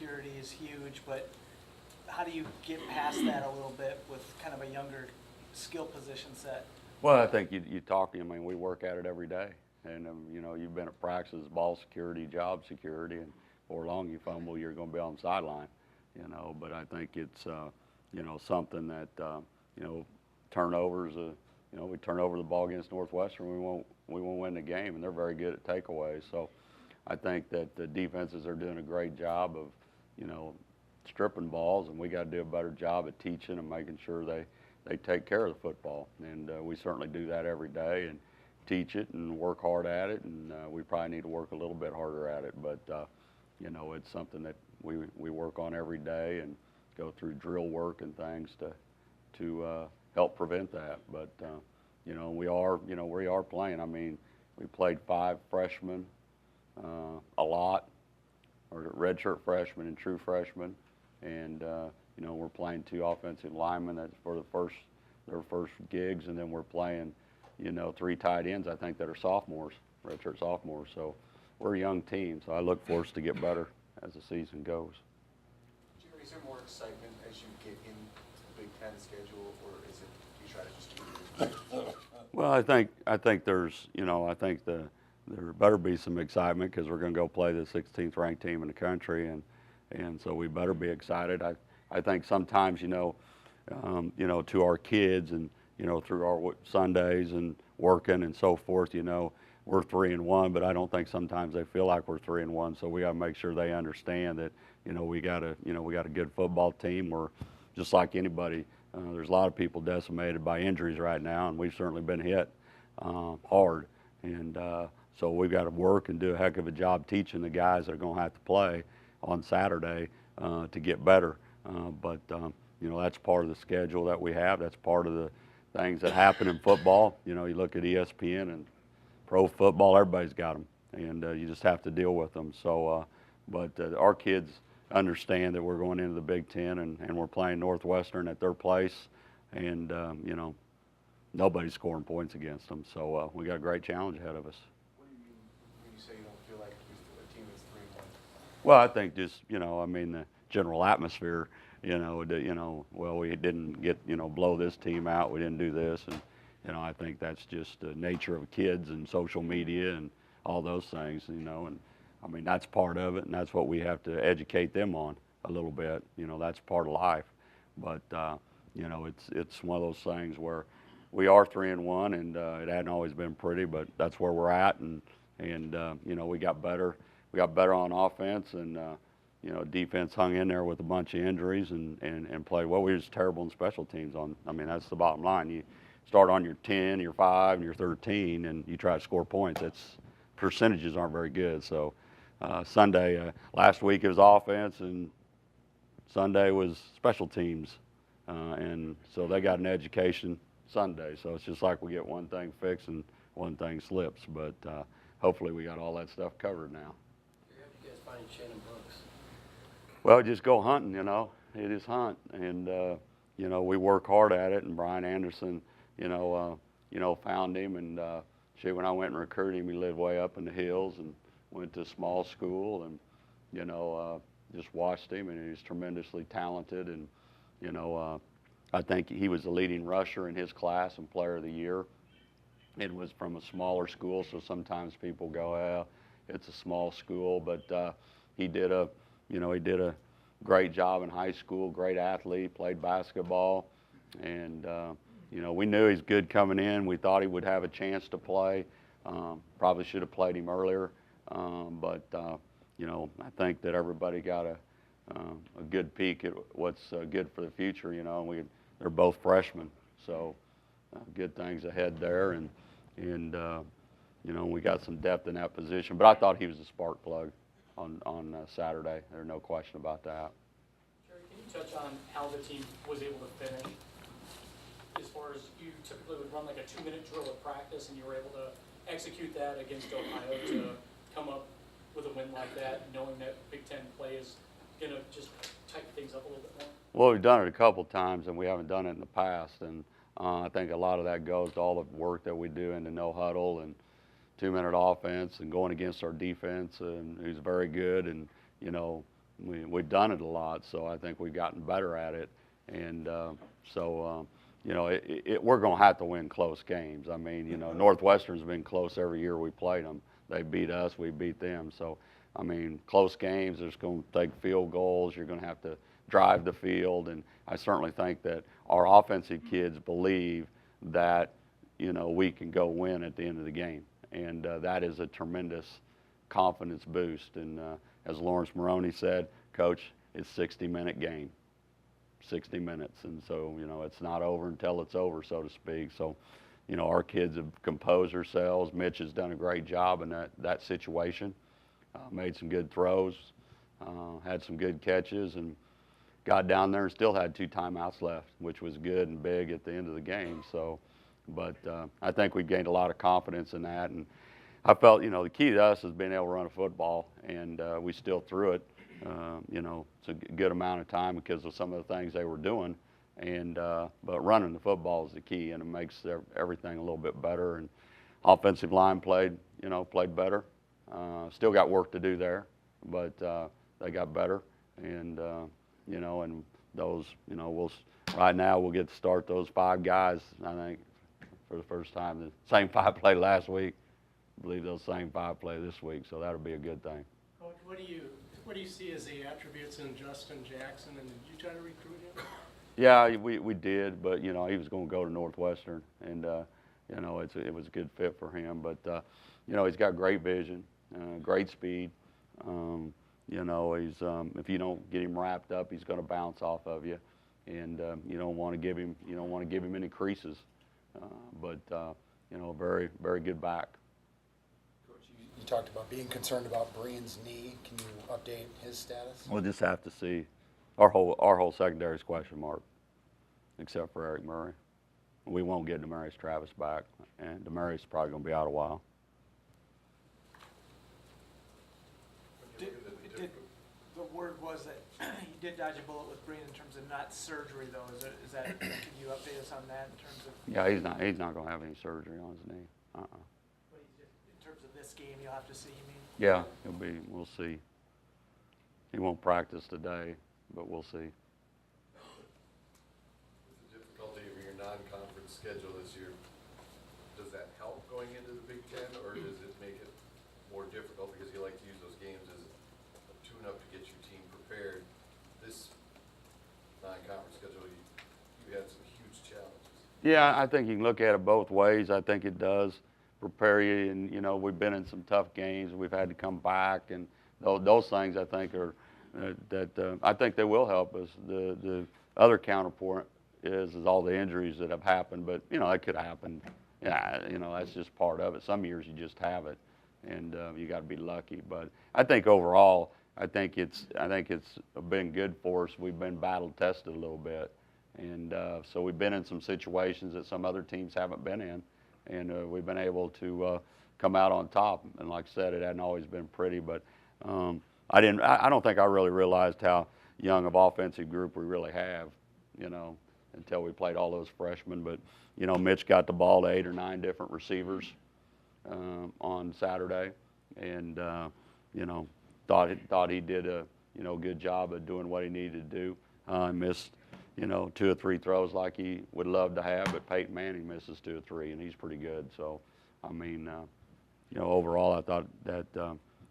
security is huge, but how do you get past that a little bit with kind of a younger skill position set? Well, I think you talk to him. I mean, we work at it every day, and you know, you've been at practices, ball security, job security, and before long you fumble, you're going to be on the sideline, you know. But I think it's you know, something that you know, turnovers. You know, we turn over the ball against Northwestern, we won't win the game, and they're very good at takeaways. So I think that the defenses are doing a great job of, you know, stripping balls, and we got to do a better job at teaching and making sure they take care of the football. And we certainly do that every day and teach it and work hard at it. And we probably need to work a little bit harder at it. But, you know, it's something that we work on every day and go through drill work and things to help prevent that. But, you know, we are playing. I mean, we played 5 freshmen a lot, or redshirt freshmen and true freshmen. And, you know, we're playing 2 offensive linemen that's for their first gigs, and then we're playing, you know, 3 tight ends, I think, that are sophomores, redshirt sophomores. So we're a young team, so I look for us to get better as the season goes. Jerry, is there more excitement as you get into the Big Ten schedule, or is it you try to just keep it? Well, I think there's, you know, I think there better be some excitement because we're going to go play the 16th ranked team in the country, and so we better be excited. I think sometimes, you know, to our kids and, you know, through our Sundays and working and so forth, you know, we're 3-1, but I don't think sometimes they feel like we're 3-1. So we got to make sure they understand that, you know, we got a good football team. We're just like anybody. There's a lot of people decimated by injuries right now, and we've certainly been hit hard. And so we've got to work and do a heck of a job teaching the guys that are going to have to play on Saturday to get better. But you know, that's part of the schedule that we have. That's part of the things that happen in football. You know, you look at ESPN and pro football, everybody's got them, and you just have to deal with them. So, but our kids understand that we're going into the Big Ten and we're playing Northwestern at their place, and you know, nobody's scoring points against them. So we got a great challenge ahead of us. What do you mean when you say you don't feel like a team is 3-1? Well, I think just, you know, I mean, the general atmosphere, you know, well, we didn't get, you know, blow this team out, we didn't do this, and, you know, I think that's just the nature of kids and social media and all those things, you know, and I mean, that's part of it, and that's what we have to educate them on a little bit, you know, that's part of life. But, you know, it's one of those things where we are 3-1, and it hadn't always been pretty, but that's where we're at, and you know, we got better on offense, and you know, defense hung in there with a bunch of injuries and played well. We were just terrible in special teams. I mean, that's the bottom line. You start on your 10, your 5, and your 13, and you try to score points. Percentages aren't very good. So Sunday, last week it was offense, and Sunday was special teams, and so they got an education Sunday. So it's just like we get one thing fixed and one thing slips. But hopefully we got all that stuff covered now. How did you guys find Shannon Brooks? Well, just go hunting, you know. It is hunt, and you know, we work hard at it. And Brian Anderson, you know, found him, and when I went and recruited him, he lived way up in the hills and went to a small school, and you know, just watched him, and he's tremendously talented, and you know, I think he was the leading rusher in his class and Player of the Year. It was from a smaller school, so sometimes people go, well, it's a small school, but he did a great job in high school, great athlete, played basketball, and you know, we knew he's good coming in. We thought he would have a chance to play. Probably should have played him earlier, but you know, I think that everybody got a good peek at what's good for the future. You know, they're both freshmen, so good things ahead there, and you know, we got some depth in that position. But I thought he was a spark plug on Saturday. There's no question about that. Jerry, can you touch on how the team was able to finish? As far as you typically would run like a 2-minute drill at practice, and you were able to execute that against Ohio to come up with a win like that, knowing that Big Ten play is going to just tighten things up a little bit more? Well, we've done it a couple times, and we haven't done it in the past. And I think a lot of that goes to all the work that we do in the no huddle and 2-minute offense and going against our defense, and who's very good, and you know, we've done it a lot, so I think we've gotten better at it. And you know, we're going to have to win close games. I mean, you know, Northwestern's been close every year we played them. They beat us, we beat them. So, I mean, close games, there's going to take field goals. You're going to have to drive the field. And I certainly think that our offensive kids believe that, you know, we can go win at the end of the game. And that is a tremendous confidence boost. And as Lawrence Maroney said, Coach, it's a 60-minute game. 60 minutes, and so, you know, it's not over until it's over, so to speak. So, you know, our kids have composed themselves. Mitch has done a great job in that situation. Made some good throws, had some good catches, and got down there and still had 2 timeouts left, which was good and big at the end of the game. So, but I think we gained a lot of confidence in that, and I felt, you know, the key to us is being able to run a football, and we still threw it. You know, it's a good amount of time because of some of the things they were doing, and but running the football is the key, and it makes everything a little bit better. And offensive line played better. Still got work to do there, but they got better, and you know, and those, you know, right now we'll get to start those 5 guys. I think for the first time, the same 5 played last week. I believe those same 5 play this week, so that'll be a good thing. Coach, what do you see as the attributes in Justin Jackson, and did you try to recruit him? Yeah, we did, but you know, he was going to go to Northwestern, and you know, it was a good fit for him. But you know, he's got great vision, great speed. You know, he's if you don't get him wrapped up, he's going to bounce off of you, and you don't want to give him any creases. But you know, very good back. You talked about being concerned about Brian's knee. Can you update his status? We'll just have to see. Our whole secondary is question mark, except for Eric Murray. We won't get Demarius Travis back, and Demarius is probably going to be out a while. The word was that you did dodge a bullet with Brian in terms of not surgery, though. Is that? Can you update us on that in terms of? Yeah, he's not going to have any surgery on his knee. But he's just, in terms of this game, you'll have to see. You mean? Yeah, we'll see. He won't practice today, but we'll see. With the difficulty of your non-conference schedule this year, does that help going into the Big Ten, or does it make it more difficult because you like to use those games as a tune-up to get your team prepared? This non-conference schedule, you had some huge challenges. Yeah, I think you can look at it both ways. I think it does prepare you, and you know, we've been in some tough games. We've had to come back, and those things I think are I think they will help us. The other counterpoint is all the injuries that have happened, but you know, that could happen. Yeah, you know, that's just part of it. Some years you just have it, and you got to be lucky. But I think overall, I think it's been good for us. We've been battle tested a little bit, and so we've been in some situations that some other teams haven't been in, and we've been able to come out on top. And like I said, it hadn't always been pretty, but I don't think I really realized how young of offensive group we really have, you know, until we played all those freshmen. But you know, Mitch got the ball to 8 or 9 different receivers on Saturday, and you know, thought he did a good job of doing what he needed to do. Missed 2 or 3 throws like he would love to have, but Peyton Manning misses 2 or 3, and he's pretty good. So I mean, you know, overall I thought that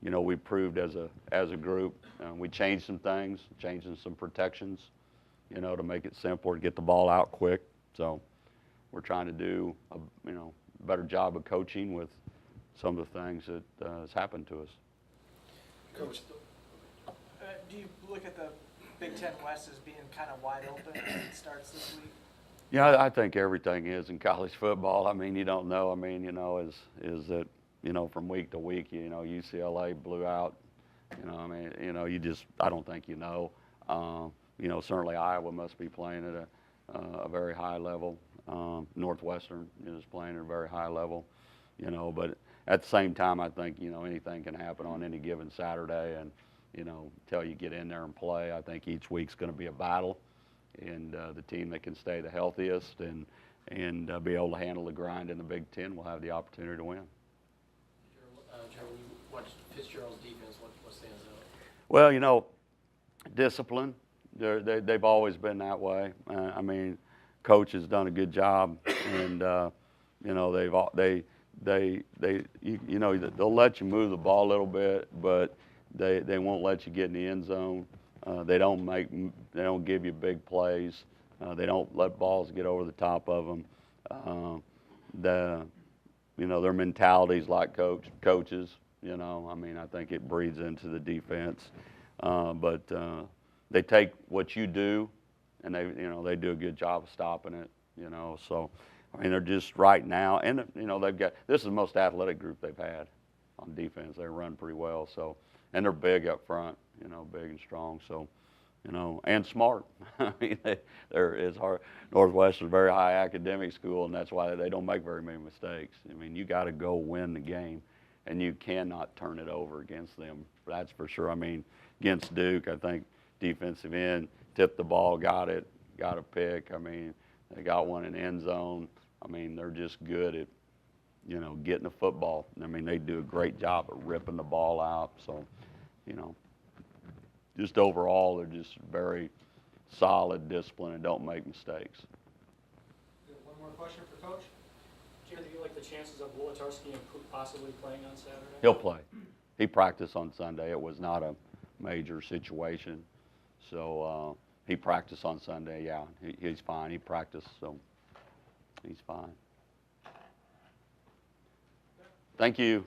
you know, we proved as a group. We changed some things, changing some protections, you know, to make it simpler to get the ball out quick. So we're trying to do a better job of coaching with some of the things that has happened to us. Coach, do you look at the Big Ten West as being kind of wide open as it starts this week? Yeah, I think everything is in college football. I mean, you don't know. I mean, you know, is that, you know, from week to week, you know, UCLA blew out. You know, I mean, you know, I don't think you know. You know, certainly Iowa must be playing at a very high level. Northwestern is playing at a very high level, you know, but at the same time, I think, you know, anything can happen on any given Saturday, and, you know, until you get in there and play, I think each week's going to be a battle, and the team that can stay the healthiest and be able to handle the grind in the Big Ten will have the opportunity to win. Jerry, when you watch Fitzgerald's defense, what stands out? Well, you know, Discipline. They've always been that way. I mean, coach has done a good job, and you know they'll let you move the ball a little bit, but they won't let you get in the end zone. They don't give you big plays. They don't let balls get over the top of them. Their mentality's like coaches. You know, I mean, I think it breeds into the defense. But they take what you do, and they do a good job of stopping it. You know, so I mean, they're just right now, and this is the most athletic group they've had on defense. They run pretty well, so, and they're big up front. You know, big and strong. So, and smart. I mean, it's hard. Northwestern's a very high academic school, and that's why they don't make very many mistakes. I mean, you got to go win the game, and you cannot turn it over against them. That's for sure. I mean, against Duke, I think defensive end tipped the ball, got a pick. I mean, they got one in the end zone. I mean, they're just good at, getting the football. I mean, they do a great job of ripping the ball out. So, just overall, they're just very solid, disciplined, and don't make mistakes. One more question for Coach? Jim, do you like the chances of Wolotarski possibly playing on Saturday? He'll play. He practiced on Sunday. It was not a major situation. So he practiced on Sunday, yeah. He's fine. He practiced, so he's fine. Thank you.